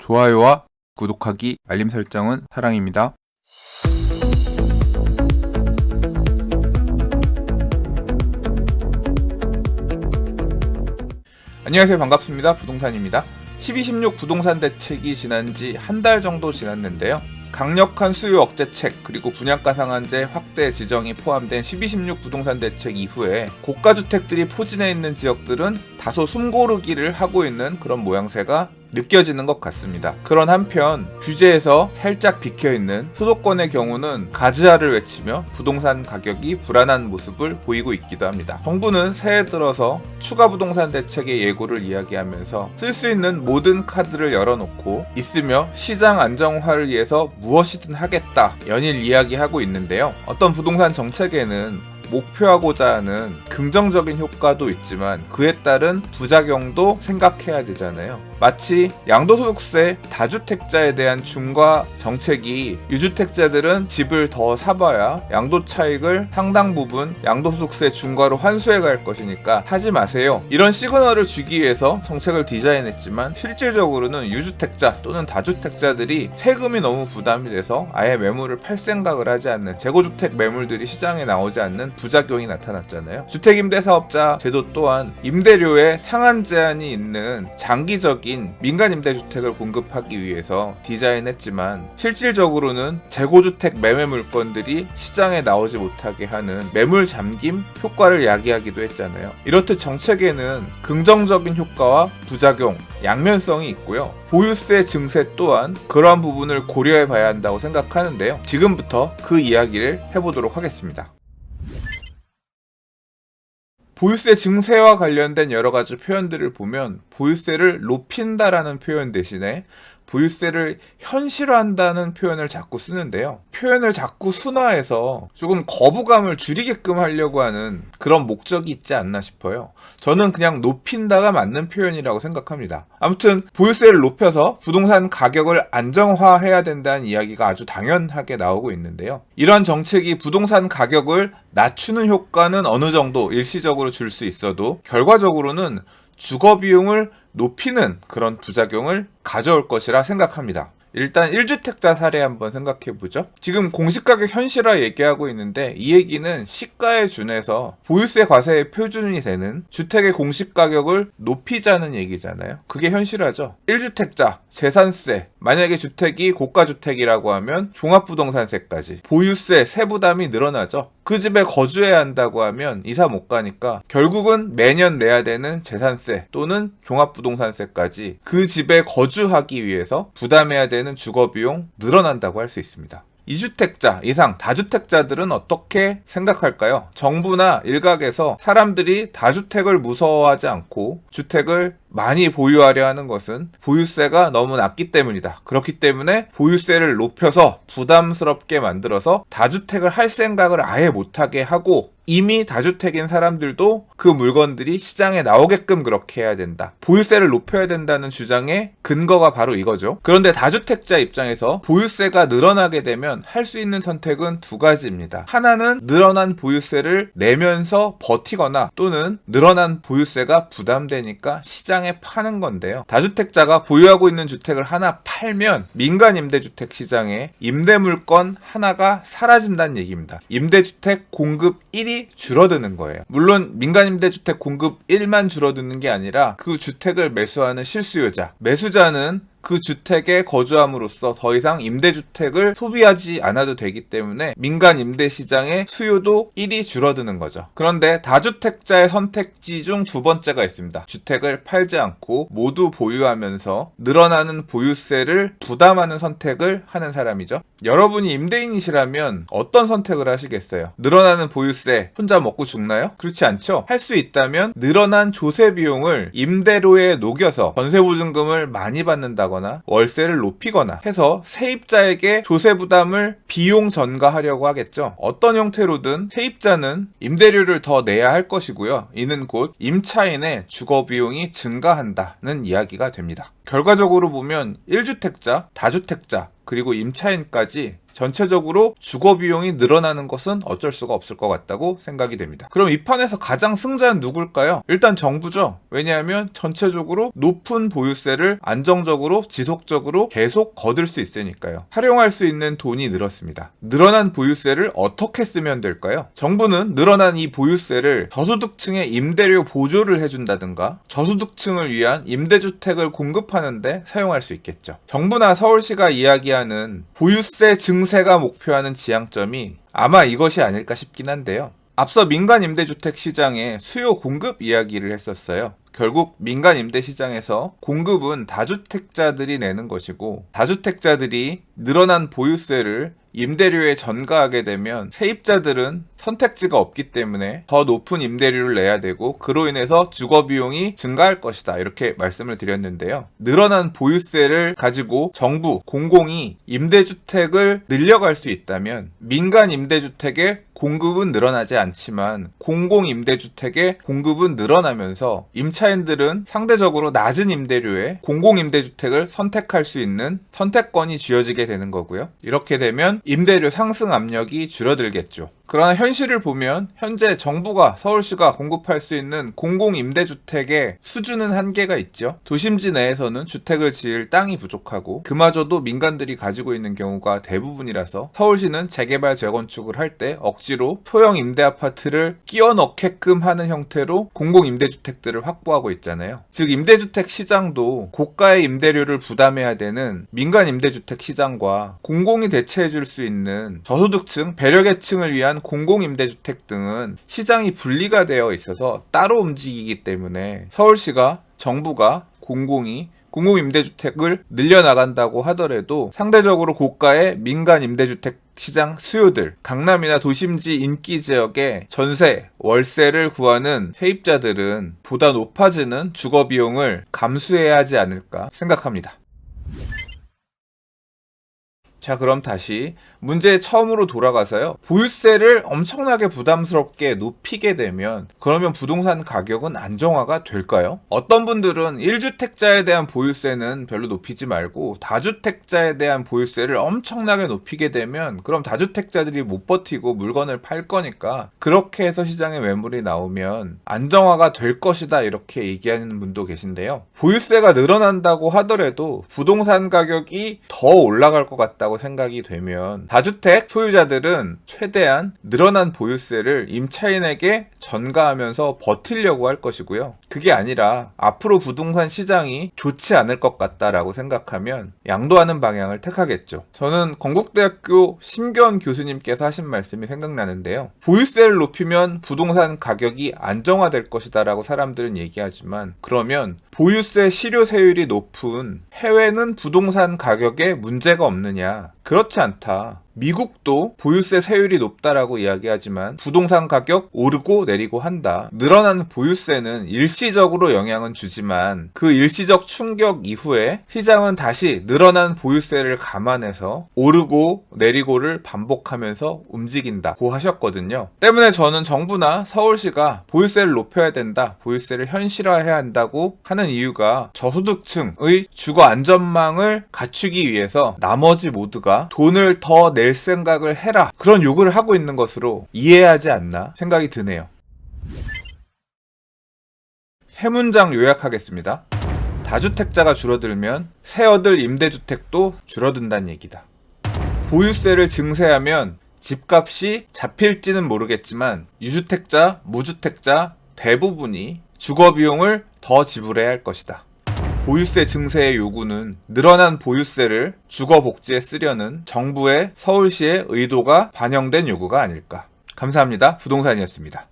좋아요와 구독하기, 알림 설정은 사랑입니다. 안녕하세요. 반갑습니다. 부동산입니다. 12.16 부동산 대책이 지난 지 한 달 정도 지났는데요. 강력한 수요 억제책 그리고 분양가 상한제 확대 지정이 포함된 12.16 부동산 대책 이후에 고가주택들이 포진해 있는 지역들은 다소 숨고르기를 하고 있는 그런 모양새가 느껴지는 것 같습니다. 그런 한편 규제에서 살짝 비켜있는 수도권의 경우는 가즈아를 외치며 부동산 가격이 불안한 모습을 보이고 있기도 합니다. 정부는 새해 들어서 추가 부동산 대책의 예고를 이야기하면서 쓸 수 있는 모든 카드를 열어놓고 있으며 시장 안정화를 위해서 무엇이든 하겠다 연일 이야기하고 있는데요. 어떤 부동산 정책에는 목표하고자 하는 긍정적인 효과도 있지만 그에 따른 부작용도 생각해야 되잖아요. 마치 양도소득세 다주택자에 대한 중과 정책이 유주택자들은 집을 더 사봐야 양도 차익을 상당 부분 양도소득세 중과로 환수해 갈 것이니까 하지 마세요. 이런 시그널을 주기 위해서 정책을 디자인했지만 실질적으로는 유주택자 또는 다주택자들이 세금이 너무 부담이 돼서 아예 매물을 팔 생각을 하지 않는 재고주택 매물들이 시장에 나오지 않는 부작용이 나타났잖아요. 주택임대사업자 제도 또한 임대료에 상한 제한이 있는 장기적인 민간 임대주택을 공급하기 위해서 디자인했지만 실질적으로는 재고주택 매매 물건들이 시장에 나오지 못하게 하는 매물 잠김 효과를 야기하기도 했잖아요. 이렇듯 정책에는 긍정적인 효과와 부작용, 양면성이 있고요. 보유세 증세 또한 그러한 부분을 고려해 봐야 한다고 생각하는데요. 지금부터 그 이야기를 해보도록 하겠습니다. 보유세 증세와 관련된 여러 가지 표현들을 보면 보유세를 높인다라는 표현 대신에 보유세를 현실화한다는 표현을 자꾸 쓰는데요. 표현을 자꾸 순화해서 조금 거부감을 줄이게끔 하려고 하는 그런 목적이 있지 않나 싶어요. 저는 그냥 높인다가 맞는 표현이라고 생각합니다. 아무튼 보유세를 높여서 부동산 가격을 안정화해야 된다는 이야기가 아주 당연하게 나오고 있는데요. 이러한 정책이 부동산 가격을 낮추는 효과는 어느 정도 일시적으로 줄 수 있어도 결과적으로는 주거비용을 높이는 그런 부작용을 가져올 것이라 생각합니다. 일단 1주택자 사례 한번 생각해보죠. 지금 공시가격 현실화 얘기하고 있는데 이 얘기는 시가에 준해서 보유세 과세의 표준이 되는 주택의 공시가격을 높이자는 얘기잖아요. 그게 현실화죠. 1주택자 재산세, 만약에 주택이 고가주택이라고 하면 종합부동산세까지 보유세 세부담이 늘어나죠. 그 집에 거주해야 한다고 하면 이사 못 가니까 결국은 매년 내야 되는 재산세 또는 종합부동산세까지 그 집에 거주하기 위해서 부담해야 되는 주거비용 늘어난다고 할 수 있습니다. 2주택자 이상 다주택자들은 어떻게 생각할까요? 정부나 일각에서 사람들이 다주택을 무서워하지 않고 주택을 많이 보유하려 하는 것은 보유세가 너무 낮기 때문이다. 그렇기 때문에 보유세를 높여서 부담스럽게 만들어서 다주택을 할 생각을 아예 못하게 하고 이미 다주택인 사람들도 그 물건들이 시장에 나오게끔 그렇게 해야 된다. 보유세를 높여야 된다는 주장의 근거가 바로 이거죠. 그런데 다주택자 입장에서 보유세가 늘어나게 되면 할 수 있는 선택은 두 가지입니다. 하나는 늘어난 보유세를 내면서 버티거나 또는 늘어난 보유세가 부담되니까 시장에 파는 건데요. 다주택자가 보유하고 있는 주택을 하나 팔면 민간 임대주택 시장에 임대물건 하나가 사라진다는 얘기입니다. 임대주택 공급 1이 줄어드는 거예요. 물론 민간 임대주택 공급 1만 줄어드는 게 아니라 그 주택을 매수하는 실수요자, 매수자는 그 주택에 거주함으로써 더 이상 임대주택을 소비하지 않아도 되기 때문에 민간 임대시장의 수요도 1이 줄어드는 거죠. 그런데 다주택자의 선택지 중 두 번째가 있습니다. 주택을 팔지 않고 모두 보유하면서 늘어나는 보유세를 부담하는 선택을 하는 사람이죠. 여러분이 임대인이시라면 어떤 선택을 하시겠어요? 늘어나는 보유세 혼자 먹고 죽나요? 그렇지 않죠? 할 수 있다면 늘어난 조세 비용을 임대료에 녹여서 전세보증금을 많이 받는다고 하거나 월세를 높이거나 해서 세입자에게 조세 부담을 비용 전가하려고 하겠죠. 어떤 형태로든 세입자는 임대료를 더 내야 할 것이고요. 이는 곧 임차인의 주거 비용이 증가한다는 이야기가 됩니다. 결과적으로 보면 1주택자, 다주택자, 그리고 임차인까지 전체적으로 주거 비용이 늘어나는 것은 어쩔 수가 없을 것 같다고 생각이 됩니다. 그럼 이 판에서 가장 승자는 누굴까요? 일단 정부죠. 왜냐하면 전체적으로 높은 보유세를 안정적으로 지속적으로 계속 거둘 수 있으니까요. 활용할 수 있는 돈이 늘었습니다. 늘어난 보유세를 어떻게 쓰면 될까요? 정부는 늘어난 이 보유세를 저소득층에 임대료 보조를 해준다든가 저소득층을 위한 임대주택을 공급하는데 사용할 수 있겠죠. 정부나 서울시가 이야기하는 보유세 증세가 목표하는 지향점이 아마 이것이 아닐까 싶긴 한데요. 앞서 민간 임대주택 시장의 수요 공급 이야기를 했었어요. 결국 민간 임대 시장에서 공급은 다주택자들이 내는 것이고 다주택자들이 늘어난 보유세를 임대료에 전가하게 되면 세입자들은 선택지가 없기 때문에 더 높은 임대료를 내야 되고 그로 인해서 주거 비용이 증가할 것이다. 이렇게 말씀을 드렸는데요. 늘어난 보유세를 가지고 정부, 공공이 임대주택을 늘려갈 수 있다면 민간 임대주택의 공급은 늘어나지 않지만 공공임대주택의 공급은 늘어나면서 임차인들은 상대적으로 낮은 임대료에 공공임대주택을 선택할 수 있는 선택권이 쥐어지게 되는 거고요. 이렇게 되면 임대료 상승 압력이 줄어들겠죠. 그러나 현실을 보면 현재 정부가 서울시가 공급할 수 있는 공공임대주택의 수준은 한계가 있죠. 도심지 내에서는 주택을 지을 땅이 부족하고 그마저도 민간들이 가지고 있는 경우가 대부분이라서 서울시는 재개발 재건축을 할 때 억지로 소형 임대아파트를 끼워 넣게끔 하는 형태로 공공임대주택들을 확보하고 있잖아요. 즉 임대주택 시장도 고가의 임대료를 부담해야 되는 민간 임대주택 시장과 공공이 대체해줄 수 있는 저소득층, 배려계층을 위한 공공임대주택 등은 시장이 분리가 되어 있어서 따로 움직이기 때문에 서울시가 정부가 공공임대주택을 늘려나간다고 하더라도 상대적으로 고가의 민간 임대주택 시장 수요들, 강남이나 도심지 인기 지역에 전세, 월세를 구하는 세입자들은 보다 높아지는 주거 비용을 감수해야 하지 않을까 생각합니다. 자, 그럼 다시 문제의 처음으로 돌아가서요. 보유세를 엄청나게 부담스럽게 높이게 되면 그러면 부동산 가격은 안정화가 될까요? 어떤 분들은 1주택자에 대한 보유세는 별로 높이지 말고 다주택자에 대한 보유세를 엄청나게 높이게 되면 그럼 다주택자들이 못 버티고 물건을 팔 거니까 그렇게 해서 시장에 매물이 나오면 안정화가 될 것이다 이렇게 얘기하는 분도 계신데요. 보유세가 늘어난다고 하더라도 부동산 가격이 더 올라갈 것 같다고 생각이 되면 다주택 소유자들은 최대한 늘어난 보유세를 임차인에게 전가하면서 버티려고 할 것이고요. 그게 아니라 앞으로 부동산 시장이 좋지 않을 것 같다라고 생각하면 양도하는 방향을 택하겠죠. 저는 건국대학교 심교원 교수님께서 하신 말씀이 생각나는데요. 보유세를 높이면 부동산 가격이 안정화될 것이다 라고 사람들은 얘기하지만 그러면 보유세 실효세율이 높은 해외는 부동산 가격에 문제가 없느냐? 그렇지 않다. 미국도 보유세 세율이 높다라고 이야기하지만 부동산 가격 오르고 내리고 한다. 늘어난 보유세는 일시적으로 영향은 주지만 그 일시적 충격 이후에 시장은 다시 늘어난 보유세를 감안해서 오르고 내리고를 반복하면서 움직인다고 하셨거든요. 때문에 저는 정부나 서울시가 보유세를 높여야 된다, 보유세를 현실화해야 한다고 하는 이유가 저소득층의 주거 안전망을 갖추기 위해서 나머지 모두가 돈을 더 낼 생각을 해라, 그런 요구를 하고 있는 것으로 이해하지 않나 생각이 드네요. 세 문장 요약하겠습니다. 다주택자가 줄어들면 새 얻을 임대주택도 줄어든다는 얘기다. 보유세를 증세하면 집값이 잡힐지는 모르겠지만 유주택자, 무주택자 대부분이 주거비용을 더 지불해야 할 것이다. 보유세 증세의 요구는 늘어난 보유세를 주거복지에 쓰려는 정부의 서울시의 의도가 반영된 요구가 아닐까. 감사합니다. 부동산이었습니다.